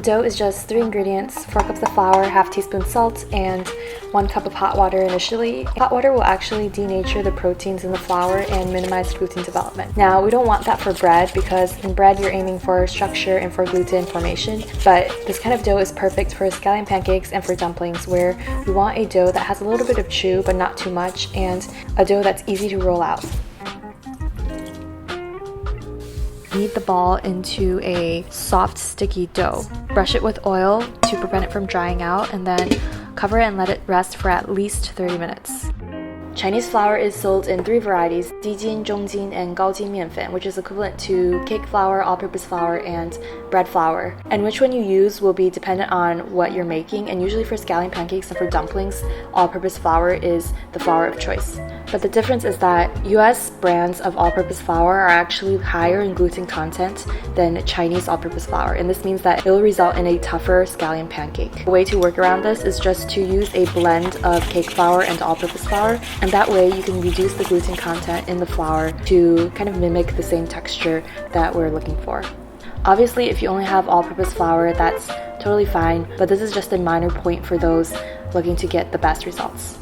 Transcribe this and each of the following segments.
dough is just 3 ingredients: 4 cups of flour, half teaspoon salt, and 1 cup of hot water initially. Hot water will actually denature the proteins in the flour and minimize gluten development. Now, we don't want that for bread because in bread you're aiming for structure and for gluten formation, but this kind of dough is perfect for scallion pancakes and for dumplings, where we want a dough that has a little bit of chew but not too much, and a dough that's easy to roll out. Knead the ball into a soft, sticky dough. Brush it with oil to prevent it from drying out, and then cover it and let it rest for at least 30 minutes. Chinese flour is sold in 3 varieties: 低筋, 中筋, and 高筋面粉, which is equivalent to cake flour, all-purpose flour, and bread flour. And which one you use will be dependent on what you're making, and usually for scallion pancakes and for dumplings, all-purpose flour is the flour of choice. But the difference is that US brands of all-purpose flour are actually higher in gluten content than Chinese all-purpose flour, and this means that it will result in a tougher scallion pancake. The way to work around this is just to use a blend of cake flour and all-purpose flour, and that way you can reduce the gluten content in the flour to kind of mimic the same texture that we're looking for. Obviously, if you only have all-purpose flour, that's totally fine, but this is just a minor point for those looking to get the best results.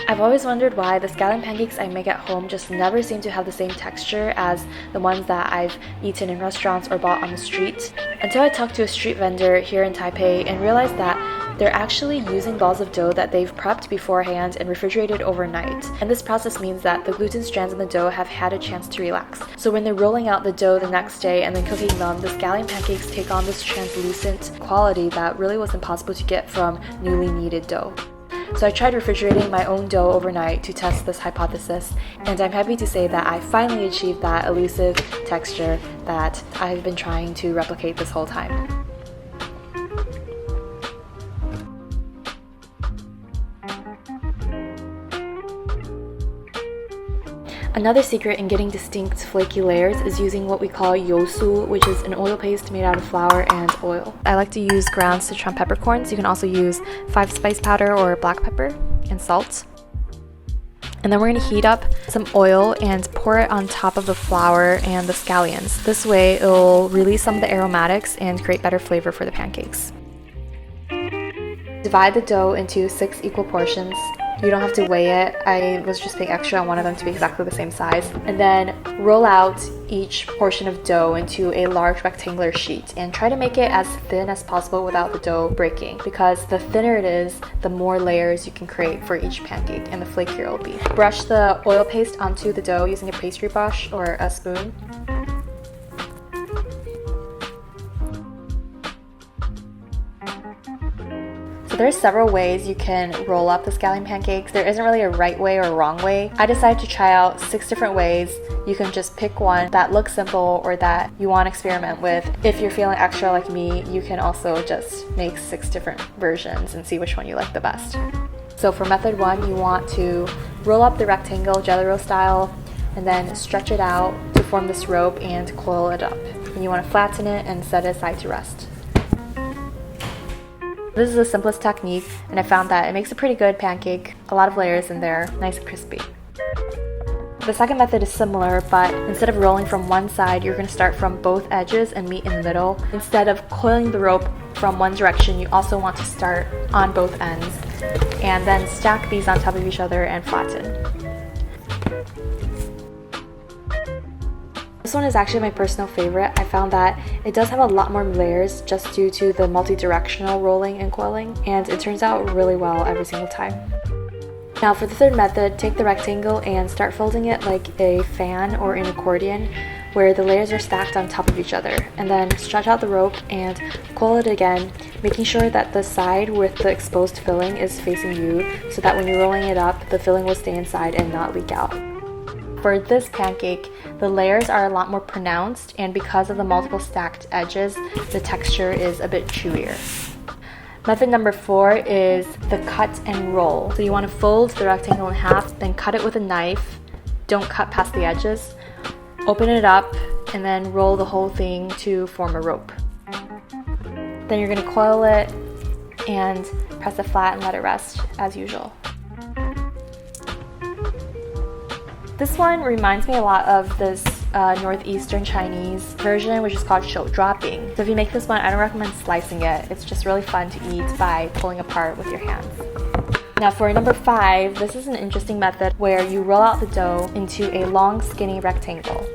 I've always wondered why the scallion pancakes I make at home just never seem to have the same texture as the ones that I've eaten in restaurants or bought on the street, until I talked to a street vendor here in Taipei and realized that they're actually using balls of dough that they've prepped beforehand and refrigerated overnight. And this process means that the gluten strands in the dough have had a chance to relax. So when they're rolling out the dough the next day and then cooking them, the scallion pancakes take on this translucent quality that really was impossible to get from newly kneaded dough. So I tried refrigerating my own dough overnight to test this hypothesis, and I'm happy to say that I finally achieved that elusive texture that I've been trying to replicate this whole time. Another secret in getting distinct flaky layers is using what we call yousu, which is an oil paste made out of flour and oil. I like to use ground Sichuan peppercorns. You can also use 5-spice powder or black pepper and salt. And then we're going to heat up some oil and pour it on top of the flour and the scallions. This way it'll release some of the aromatics and create better flavor for the pancakes. Divide the dough into 6 equal portions. You don't have to weigh it. I was just being extra. I wanted them to be exactly the same size. And then roll out each portion of dough into a large rectangular sheet and try to make it as thin as possible without the dough breaking, because the thinner it is, the more layers you can create for each pancake and the flakier it will be. Brush the oil paste onto the dough using a pastry brush or a spoon. There's several ways you can roll up the scallion pancakes. There isn't really a right way or a wrong way. I decided to try out 6 different ways. You can just pick one that looks simple or that you want to experiment with. If you're feeling extra like me, you can also just make 6 different versions and see which one you like the best. So for method 1, you want to roll up the rectangle jelly roll style and then stretch it out to form this rope and coil it up. And you want to flatten it and set it aside to rest. This is the simplest technique, and I found that it makes a pretty good pancake. A lot of layers in there, nice and crispy. The second method is similar, but instead of rolling from one side, you're going to start from both edges and meet in the middle. Instead of coiling the rope from one direction, you also want to start on both ends, and then stack these on top of each other and flatten. This one is actually my personal favorite. I found that it does have a lot more layers just due to the multi-directional rolling and coiling, and it turns out really well every single time. Now for the third method, take the rectangle and start folding it like a fan or an accordion, where the layers are stacked on top of each other, and then stretch out the rope and coil it again, making sure that the side with the exposed filling is facing you so that when you're rolling it up, the filling will stay inside and not leak out. For this pancake, the layers are a lot more pronounced, and because of the multiple stacked edges, the texture is a bit chewier. Method number 4 is the cut and roll. So you want to fold the rectangle in half, then cut it with a knife. Don't cut past the edges. Open it up, and then roll the whole thing to form a rope. Then you're going to coil it and press it flat and let it rest as usual. This one reminds me a lot of this northeastern Chinese version, which is called shou dropping. So if you make this one, I don't recommend slicing it. It's just really fun to eat by pulling apart with your hands. Now for number 5, this is an interesting method where you roll out the dough into a long skinny rectangle.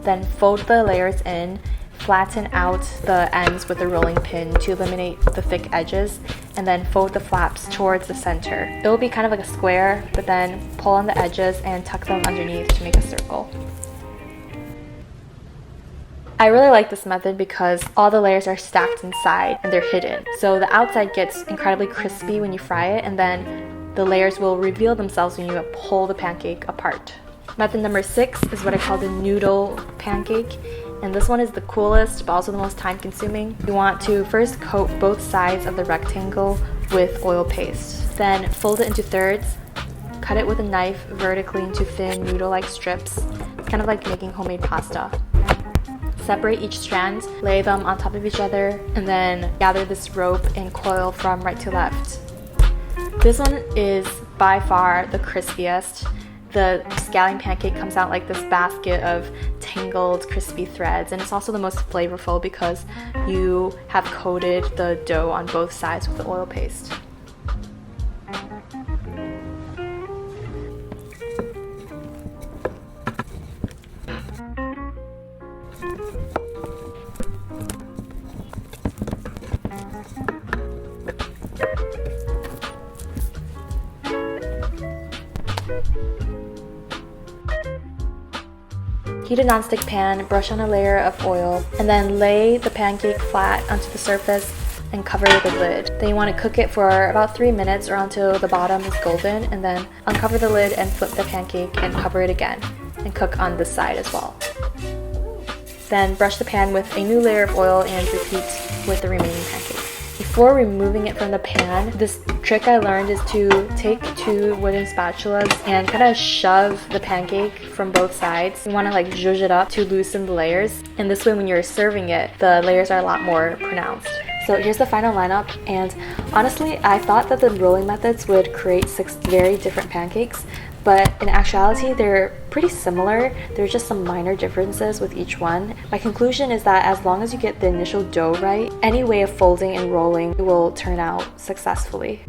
Then fold the layers in, flatten out the ends with a rolling pin to eliminate the thick edges, and then fold the flaps towards the center. It will be kind of like a square, but then pull on the edges and tuck them underneath to make a circle. I really like this method because all the layers are stacked inside and they're hidden. So the outside gets incredibly crispy when you fry it, and then the layers will reveal themselves when you pull the pancake apart. Method number 6 is what I call the noodle pancake. And this one is the coolest, but also the most time-consuming. You want to first coat both sides of the rectangle with oil paste. Then fold it into thirds, cut it with a knife vertically into thin noodle-like strips. It's kind of like making homemade pasta. Separate each strand, lay them on top of each other, and then gather this rope and coil from right to left. This one is by far the crispiest. The scallion pancake comes out like this basket of tangled, crispy threads, and it's also the most flavorful because you have coated the dough on both sides with the oil paste. Heat a nonstick pan, brush on a layer of oil, and then lay the pancake flat onto the surface and cover with a lid. Then you want to cook it for about 3 minutes or until the bottom is golden, and then uncover the lid and flip the pancake and cover it again, and cook on this side as well. Then brush the pan with a new layer of oil and repeat with the remaining pancake. Before removing it from the pan, this trick I learned is to take 2 wooden spatulas and kind of shove the pancake from both sides. You want to like zhuzh it up to loosen the layers, and this way when you're serving it, the layers are a lot more pronounced. So here's the final lineup, and honestly, I thought that the rolling methods would create 6 very different pancakes, but in actuality, they're pretty similar. There's just some minor differences with each one. My conclusion is that as long as you get the initial dough right, any way of folding and rolling will turn out successfully.